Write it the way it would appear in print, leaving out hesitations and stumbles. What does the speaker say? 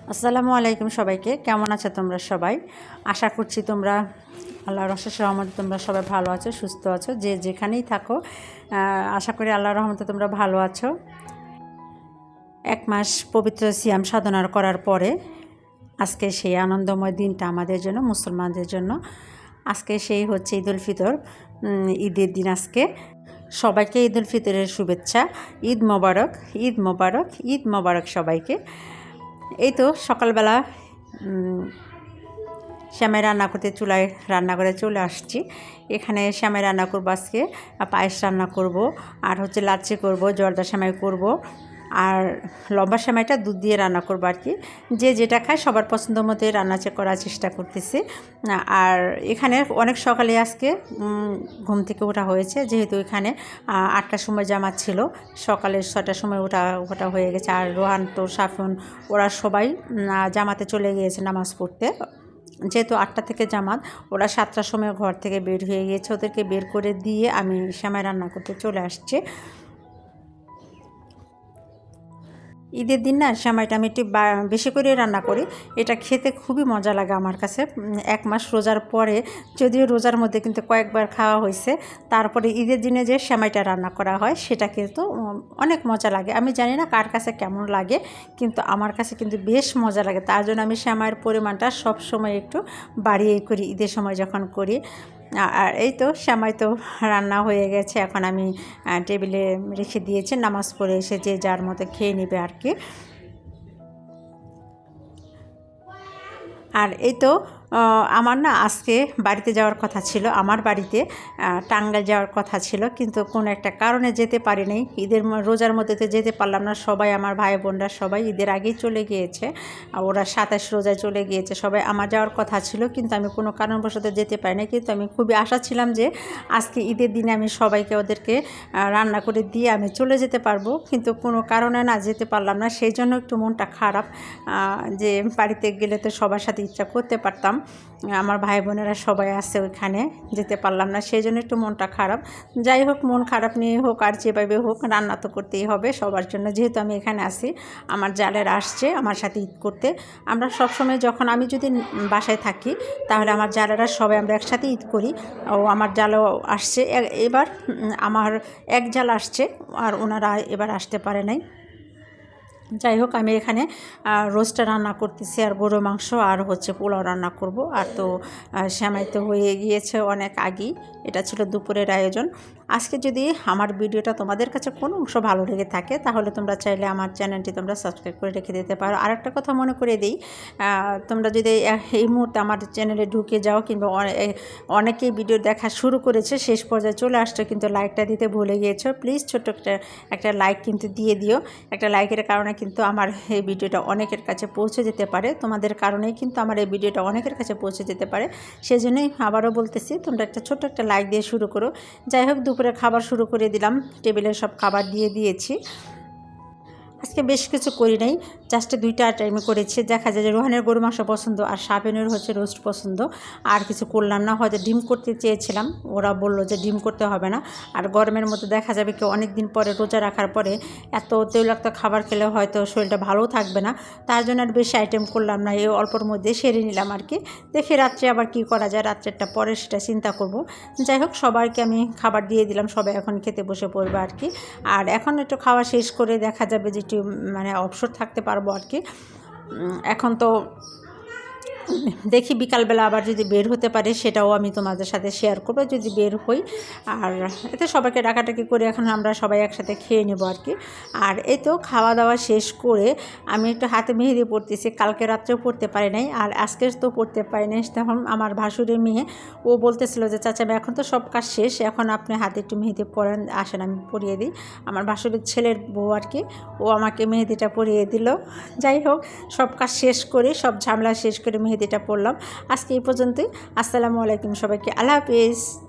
আসসালামু আলাইকুম সবাইকে। কেমন আছো তোমরা সবাই? আশা করছি তোমরা আল্লাহর অশেষ রহমতে তোমরা সবাই ভালো আছো, সুস্থ আছো। যে যেখানেই থাকো আশা করি আল্লাহর রহমতে তোমরা ভালো আছো। এক মাস পবিত্র সিয়াম সাধনার করার পরে আজকে সেই আনন্দময় দিনটা আমাদের জন্য, মুসলমানদের জন্য। আজকে সেই হচ্ছে ঈদ উল ফিতর, ঈদের দিন আজকে। সবাইকে ঈদ উল ফিতরের শুভেচ্ছা। ঈদ মোবারক, ঈদ মোবারক, ঈদ মোবারক সবাইকে। এই তো সকালবেলা শ্যামাই রান্না করতে চুলায় রান্না করে চলে আসছি। এখানে শ্যামাই রান্না করবো আজকে, পায়েস রান্না করব, আর হচ্ছে লাচ্ছি করব, জর্দা শ্যামাই করব, আর লম্বা শ্যামাইটা দুধ দিয়ে রান্না করবো আর কি। যে যেটা খায় সবার পছন্দ মতো রান্না করার চেষ্টা করতেছি। আর এখানে অনেক সকালে আজকে ঘুম থেকে ওঠা হয়েছে, যেহেতু এখানে 8টার সময় জামাত ছিল, সকালে 6টার সময় ওঠা হয়ে গেছে। আর রোহান তো সাফন ওরা সবাই জামাতে চলে গিয়েছে নামাজ পড়তে। যেহেতু 8টা থেকে জামাত, ওরা 7টার সময় ঘর থেকে বের হয়ে গিয়েছে। ওদেরকে বের করে দিয়ে আমি শ্যামাই রান্না করতে চলে আসছি। ঈদের দিন না শ্যামাইটা আমি একটু বেশি করে রান্না করি। এটা খেতে খুবই মজা লাগে আমার কাছে। এক মাস রোজার পরে, যদিও রোজার মধ্যে কিন্তু কয়েকবার খাওয়া হয়েছে, তারপরে ঈদের দিনে যে শ্যামাইটা রান্না করা হয় সেটা কিন্তু অনেক মজা লাগে। আমি জানি না কার কাছে কেমন লাগে, কিন্তু আমার কাছে কিন্তু বেশ মজা লাগে। তার জন্য আমি শ্যামাইয়ের পরিমাণটা সব সময় একটু বাড়িয়েই করি ঈদের সময় যখন করি। আর এই তো শ্যামাই তো রান্না হয়ে গেছে, এখন আমি টেবিলে রেখে দিয়েছি। নামাজ পড়ে এসে যে যার মতো খেয়ে নেবে আর কি। আর এই তো আমার না আজকে বাড়িতে যাওয়ার কথা ছিল, আমার বাড়িতে টাঙ্গাইল যাওয়ার কথা ছিল, কিন্তু কোনো একটা কারণে যেতে পারি নাই। রোজার মধ্যে তো যেতে পারলাম না। সবাই আমার ভাই বোনরা সবাই ঈদের আগেই চলে গিয়েছে, ওরা 27 রোজায় চলে গিয়েছে সবাই। আমার যাওয়ার কথা ছিল, কিন্তু আমি কোনো কারণবশত যেতে পারি না। কিন্তু আমি খুবই আশা ছিলাম যে আজকে ঈদের দিনে আমি সবাইকে ওদেরকে রান্না করে দিয়ে আমি চলে যেতে পারবো, কিন্তু কোনো কারণে না যেতে পারলাম না। সেই জন্য একটু মনটা খারাপ, যে বাড়িতে গেলে তো সবার সাথে ইচ্ছা করতে পারতাম। আমার ভাই বোনেরা সবাই আছে ওইখানে, যেতে পারলাম না, সেই জন্য একটু মনটা খারাপ। যাই হোক, মন খারাপ নিয়ে হোক আর যেভাবে হোক রান্না তো করতেই হবে সবার জন্য। যেহেতু আমি এখানে আছি, আমার জালেরা আসছে আমার সাথে ঈদ করতে। আমরা সবসময় যখন আমি যদি বাসায় থাকি, তাহলে আমার জালেরা সবাই আমরা একসাথে ঈদ করি। ও আমার জালও আসছে এবার, আমার এক জাল আসছে, আর ওনারা এবার আসতে পারে নাই। যাই হোক, আমি এখানে রোস্টটা রান্না করতেছি, আর গরুর মাংস আর হচ্ছে পোলাও রান্না করব। আর তো সেমাই তো হয়ে গিয়েছে অনেক আগেই। এটা ছিল দুপুরের আয়োজন। আজকে যদি আমার ভিডিওটা তোমাদের কাছে কোনো অংশ ভালো লেগে থাকে, তাহলে তোমরা চাইলে আমার চ্যানেলটি তোমরা সাবস্ক্রাইব করে রেখে দিতে পারো। আর একটা কথা মনে করে দিই, তোমরা যদি এই মুহূর্তে আমার চ্যানেলে ঢুকে যাও, কিংবা অনেকেই ভিডিও দেখা শুরু করেছে, শেষ পর্যায়ে চলে আসছো কিন্তু লাইকটা দিতে ভুলে গিয়েছো, প্লিজ ছোট্ট একটা লাইক কিন্তু দিয়ে দিও। একটা লাইকের কারণে কিন্তু আমার এই ভিডিওটা অনেকের কাছে পৌঁছে যেতে পারে। তোমাদের কারণেই কিন্তু আমার এই ভিডিওটা অনেকের কাছে পৌঁছে যেতে পারে। সেজন্যই আবারও বলতেছি, তোমরা ছোট্ট একটা লাইক দিয়ে শুরু করো। যাই হোক, দুপুরে খাবার শুরু করে দিলাম, টেবিলে সব খাবার দিয়ে দিয়েছি। আজকে বেশ কিছু করি নাই, জাস্ট 2টা আইটেমে করেছি। দেখা যায় যে রোহানের গরু মাংস পছন্দ, আর সাবেনের হচ্ছে রোস্ট পছন্দ। আর কিছু করলাম না, হয়তো ডিম করতে চেয়েছিলাম, ওরা বললো যে ডিম করতে হবে না। আর গরমের মধ্যে দেখা যাবে কি অনেক দিন পরে রোজা রাখার পরে এত তৈলাক্ত খাবার খেলে হয়তো শরীরটা ভালোও থাকবে না। তার জন্য আর বেশি আইটেম করলাম না, এই অল্পর মধ্যে সেরে নিলাম আর কি। দেখি রাত্রে আবার কি করা যায়, রাত্রেরটা পরে সেটা চিন্তা করব। যাই হোক, সবাইকে আমি খাবার দিয়ে দিলাম, সবাই এখন খেতে বসে পড়বে আর কি। আর এখন একটু খাওয়া শেষ করে দেখা যাবে যে একটু মানে অবসর থাকতে পারবো আর কি। এখন তো দেখি বিকালবেলা আবার যদি বের হতে পারে, সেটাও আমি তোমাদের সাথে শেয়ার করবো যদি বের হই। আর এতে সবাইকে ডাকাডাকি করে এখন আমরা সবাই একসাথে খেয়ে নেবো আর কি। আর এই তো খাওয়া দাওয়া শেষ করে আমি একটু হাতে মেহেদি পড়তেছি। কালকে রাত্রেও পড়তে পারি নাই, আর আজকে তো পড়তে পারি নাই। তখন আমার ভাসুরের মেয়ে ও বলতেছিল যে চাচা এখন তো সব কাজ শেষ, এখন আপনি হাতে একটু মেহেদি পরেন, আসেন আমি পরিয়ে দিই। আমার ভাসুরের ছেলের বউ আর কি, ও আমাকে মেহেদিটা পরিয়ে দিল। যাই হোক, সব কাজ শেষ করে, সব ঝামেলা শেষ করে মেহেদিটা পড়লাম। আজকে এই পর্যন্তই। আসসালামু আলাইকুম সবাইকে, আল্লাহ হাফিজ।